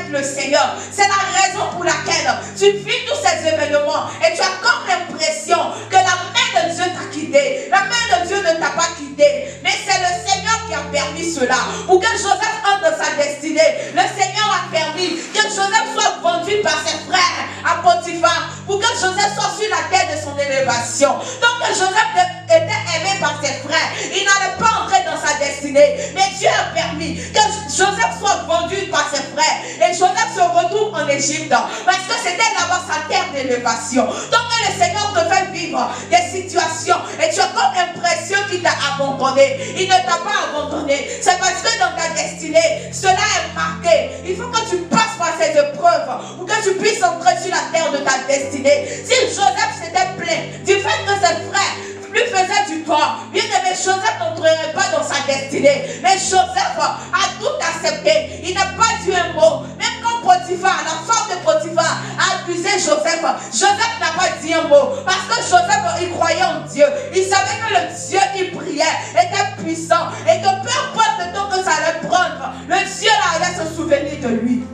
avec le Seigneur. C'est la raison pour laquelle tu vis tous ces événements et tu as comme l'impression que la main de Dieu t'a quitté. La main de Dieu ne t'a pas quitté. Mais c'est le Seigneur qui a permis cela. Pour que Joseph entre dans sa destinée, le Seigneur a permis que Joseph soit vendu par ses frères à Potiphar. Pour que Joseph soit sur la terre de son élévation. Donc Joseph était aimé par ses frères. Il n'allait pas entrer dans sa destinée. Mais Dieu a permis que Joseph soit vendu par ses frères. Et Joseph se retrouve en Égypte. Parce que c'était là-bas sa terre d'élévation. Donc le Seigneur te fait vivre des situations. Et tu as comme l'impression qu'il t'a abandonné. Il ne t'a pas abandonné. C'est parce que dans ta destinée, cela est marqué. Il faut que tu passes par ces épreuves. Pour que tu puisses entrer sur la terre de ta destinée. Si Joseph s'était plaint du fait que ses frères lui faisait du tort, bien aimé, Joseph n'entrerait pas dans sa destinée. Mais Joseph a tout accepté. Il n'a pas dit un mot. Même quand Potiphar, la femme de Potiphar, a accusé Joseph, Joseph n'a pas dit un mot. Parce que Joseph, il croyait en Dieu. Il savait que le Dieu qu'il priait était puissant. Et que peu importe le temps que ça allait prendre, le Dieu là allait se souvenir de lui.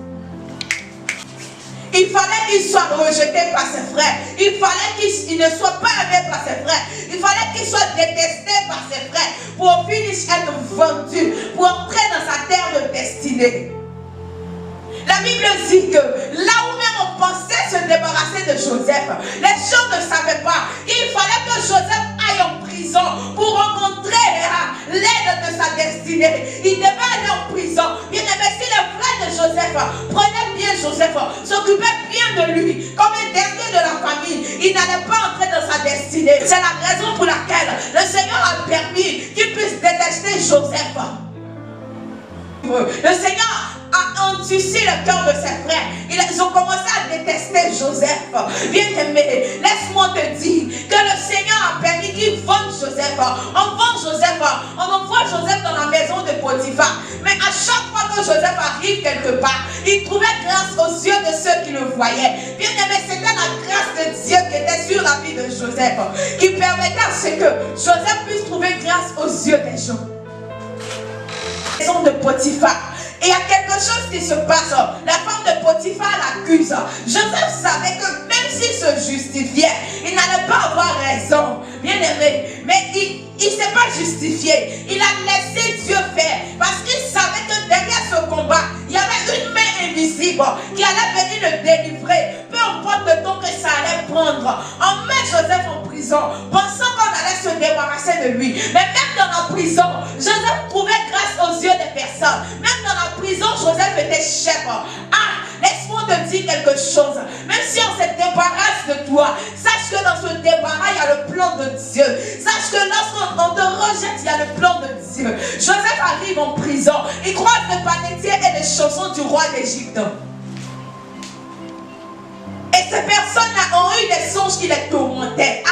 Il fallait qu'il soit rejeté par ses frères. Il fallait qu'il ne soit pas aimé par ses frères. Il fallait qu'il soit détesté par ses frères pour au final être vendu, pour entrer dans sa terre de destinée. La Bible dit que là où même on pensait se débarrasser de Joseph, les gens ne savaient pas qu'il fallait que Joseph aille en prison pour rencontrer l'aide de sa destinée. Il devait aller en prison. Bien aimé, si les frères de Joseph prenaient bien Joseph, s'occupaient bien de lui, comme un dernier de la famille, il n'allait pas entrer dans sa destinée. C'est la raison pour laquelle le Seigneur a permis qu'il puisse détester Joseph. Le Seigneur a endurci le cœur de ses frères. Ils ont commencé à détester Joseph. Bien aimé, laisse-moi te dire que le Seigneur a permis qu'ils vendent Joseph. On vend Joseph, on envoie Joseph dans la maison de Potiphar. Mais à chaque fois que Joseph arrive quelque part, il trouvait grâce aux yeux de ceux qui le voyaient. Bien aimé, c'était la grâce de Dieu qui était sur la vie de Joseph, qui permettait à ce que Joseph puisse trouver grâce aux yeux des gens. La maison de Potiphar. Et il y a quelque chose qui se passe. La femme de Potiphar l'accuse. Joseph savait que même s'il se justifiait, il n'allait pas avoir raison. Bien aimé. Mais il ne s'est pas justifié. Il a laissé Dieu faire. Parce qu'il savait que derrière ce combat, il y avait une main invisible qui allait venir le délivrer. Peu importe le temps que ça allait prendre. On met Joseph en prison, pensant qu'on allait se débarrasser de lui. Mais même dans la prison, Joseph trouvait grâce aux yeux des personnes. Même dans la prison, Joseph était chef. Ah, laisse-moi te dire quelque chose. Même si on se débarrasse de toi, sache que dans ce débarras, il y a le plan de Dieu. Sache que lorsqu'on te rejette, il y a le plan de Dieu. Joseph arrive en prison. Il croise le panetier et les chansons du roi d'Égypte. Et ces personnes-là ont eu des songes qui les tourmentaient. Ah!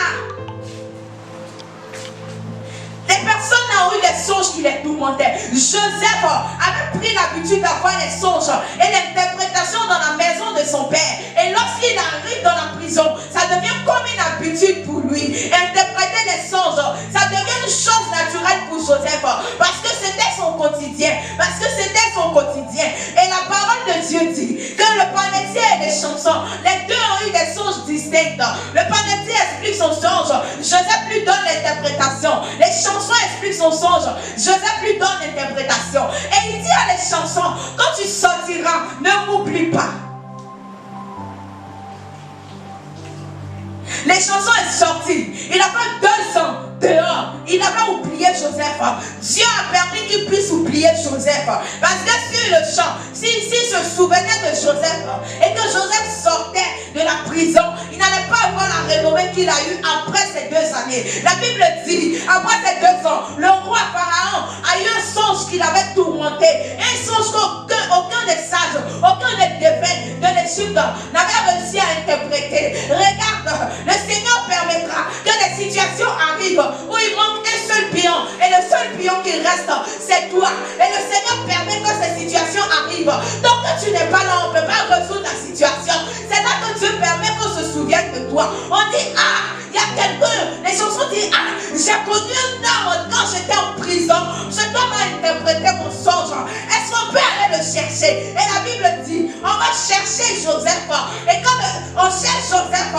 Les personnes ont eu des songes qui les tourmentaient. Joseph avait pris l'habitude d'avoir les songes et l'interprétation dans la maison de son père. Et lorsqu'il arrive dans la prison, ça devient comme une habitude pour lui. Interpréter les songes, ça devient une chose naturelle pour Joseph. Parce que c'était son quotidien. Parce que c'était son quotidien. Et la parole de Dieu dit que le panetier et les chansons, les deux ont eu des songes distincts. Le panetier explique son songe. Joseph lui donne l'interprétation. Les chansons explique son songe. Joseph lui donne l'interprétation. Et il dit à les chansons, quand tu sortiras, ne m'oublie pas. Les chansons sont sorties. Il a fait 2 ans dehors. Il avait oublié Joseph. Dieu a permis qu'il puisse oublier Joseph. Parce que sur le champ, s'il se souvenait de Joseph et que Joseph sortait de la prison, il n'allait pas avoir la renommée qu'il a eue après ces 2 années. La Bible dit, après ces 2 ans, le roi Pharaon a eu un songe qu'il avait tourmenté. Un songe qu'aucun des sages, aucun des devins de l'Égypte n'avait réussi à interpréter. Regarde, le Seigneur permettra que des situations arrivent où il manque un seul pion. Et le seul pion qui reste, c'est toi. Et le Seigneur permet que ces situations arrivent. Tant que tu n'es pas là, on ne peut pas résoudre la situation. C'est là que Dieu permet qu'on se souvienne de toi. On dit, ah, il y a quelqu'un. Les chansons disent, ah, j'ai connu un homme quand j'étais en prison. Cet homme a interprété mon songe. Est-ce qu'on peut aller le chercher? Et la Bible dit, on va va chercher Joseph. Et quand on cherche Joseph,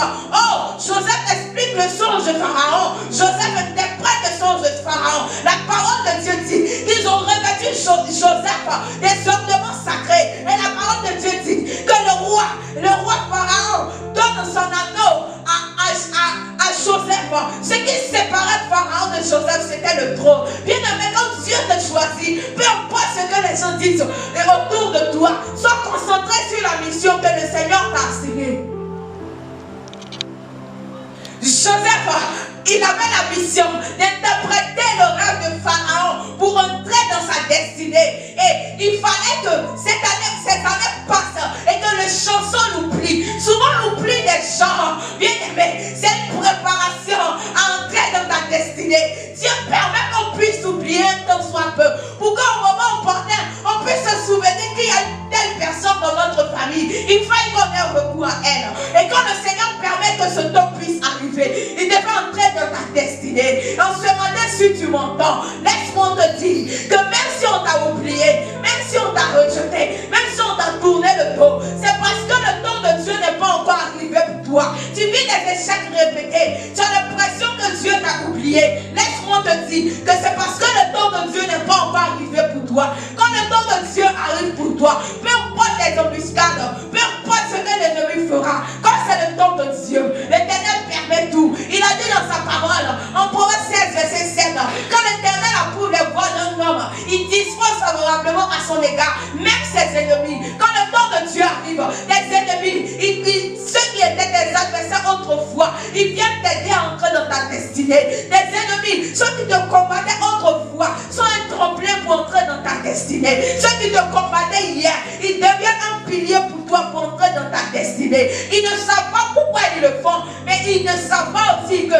Joseph explique le songe de Pharaon. Joseph interprète le songe de Pharaon. La parole de Dieu dit qu'ils ont revêtu Joseph des ornements sacrés. Et la parole de Dieu dit que le roi Pharaon donne son anneau à Joseph. Ce qui séparait Pharaon de Joseph, c'était le trône. Bien aimé, quand Dieu te choisit, peu importe ce que les gens disent autour de toi, sois concentré sur la mission que le Seigneur t'a assignée. Joseph, il avait la mission d'interpréter le rêve de Pharaon pour entrer dans sa destinée. Et il fallait que cette année passe et que les chansons l'oublient. Souvent l'oubli des gens, bien aimé, c'est une préparation à entrer dans ta destinée. Dieu permet qu'on puisse oublier un temps soit peu, pour qu'au moment opportun, on puisse se souvenir qu'il y a une telle personne dans notre famille. Il faille qu'on ait recours à elle. Et quand le Seigneur permet que ce temps puisse arriver, il devait entrer dans ta destinée. En ce matin, si tu m'entends, laisse-moi te dire que même si on t'a oublié, même si on t'a rejeté, même si on t'a tourné le dos, c'est parce que le temps de Dieu n'est pas encore arrivé pour toi. Tu vis des échecs répétés. Tu as l'impression que Dieu t'a oublié. Laisse-moi te dire que c'est parce que le temps de Dieu n'est pas encore arrivé pour toi. Quand le temps de Dieu arrive pour toi, peu importe les embuscades, peu importe ce que l'ennemi fera, quand c'est le temps de Dieu, l'Éternel permet tout. Il a dit dans sa parole, en Proverbe 16, verset 7, quand l'Éternel approuve les voies d'un homme, il dispose favorablement à son égard, même ses ennemis. Quand le temps de Dieu arrive, les ennemis, ceux qui étaient tes adversaires autrefois, ils viennent t'aider à entrer dans ta destinée. Les ennemis, ceux qui te combattaient autrefois, sont un tremplin pour entrer dans ta destinée. Ceux qui te combattaient hier, ils deviennent un pilier pour toi pour entrer dans ta destinée. Ils ne savent pas pourquoi ils le font, mais ils ne savent pas aussi que